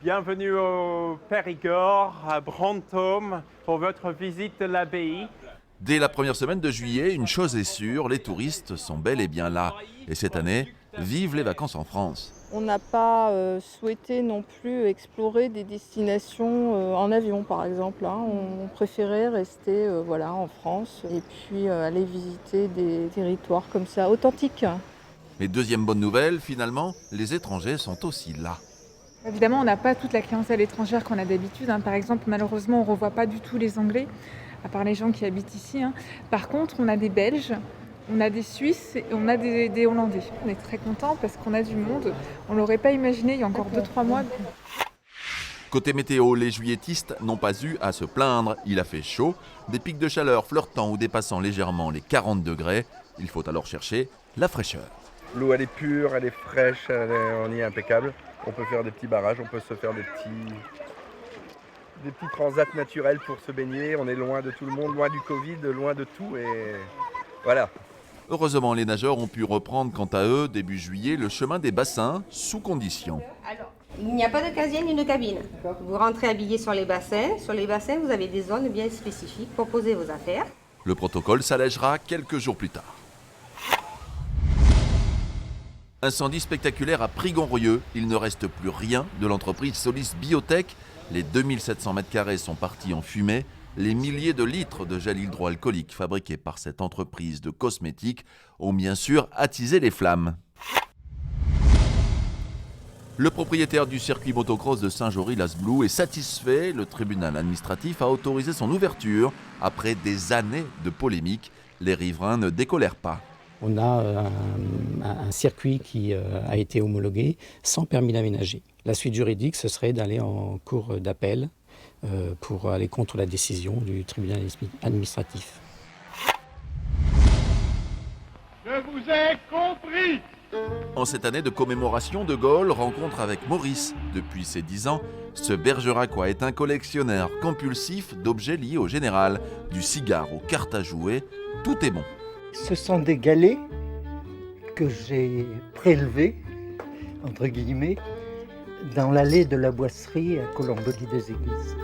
Bienvenue au Périgord, à Brantôme, pour votre visite de l'abbaye. Dès la première semaine de juillet, une chose est sûre, les touristes sont bel et bien là. Et cette année, vive les vacances en France. On n'a pas souhaité non plus explorer des destinations en avion, par exemple, hein. On préférait rester voilà, en France et puis aller visiter des territoires comme ça, authentiques. Mais deuxième bonne nouvelle, finalement, les étrangers sont aussi là. Évidemment, on n'a pas toute la clientèle étrangère qu'on a d'habitude, hein. Par exemple, malheureusement, on ne revoit pas du tout les Anglais, à part les gens qui habitent ici, hein. Par contre, on a des Belges, on a des Suisses et on a des Hollandais. On est très contents parce qu'on a du monde. On ne l'aurait pas imaginé il y a encore 2-3 mois. Côté météo, les juilletistes n'ont pas eu à se plaindre. Il a fait chaud, des pics de chaleur flirtant ou dépassant légèrement les 40 degrés. Il faut alors chercher la fraîcheur. L'eau, elle est pure, elle est fraîche, on y est impeccable. On peut faire des petits barrages, on peut se faire des petits transats naturels pour se baigner. On est loin de tout le monde, loin du Covid, loin de tout. Et voilà. Heureusement, les nageurs ont pu reprendre quant à eux, début juillet, le chemin des bassins, sous condition. Alors, il n'y a pas de casier ni de cabine. Vous rentrez habillé sur les bassins. Sur les bassins, vous avez des zones bien spécifiques pour poser vos affaires. Le protocole s'allègera quelques jours plus tard. Incendie spectaculaire à Prigonrieux. Il ne reste plus rien de l'entreprise Solis Biotech. Les 2700 m² sont partis en fumée. Les milliers de litres de gel hydroalcoolique fabriqués par cette entreprise de cosmétiques ont bien sûr attisé les flammes. Le propriétaire du circuit motocross de Saint-Jory-Las-Blou est satisfait. Le tribunal administratif a autorisé son ouverture après des années de polémiques. Les riverains ne décolèrent pas. On a un circuit qui a été homologué sans permis d'aménager. La suite juridique, ce serait d'aller en cour d'appel pour aller contre la décision du tribunal administratif. Je vous ai compris! En cette année de commémoration, De Gaulle rencontre avec Maurice. Depuis ses 10 ans, ce Bergeracois est un collectionneur compulsif d'objets liés au général. Du cigare aux cartes à jouer, tout est bon. Ce sont des galets que j'ai prélevés, entre guillemets, dans l'allée de la Boisserie à Colombely-des-Églises.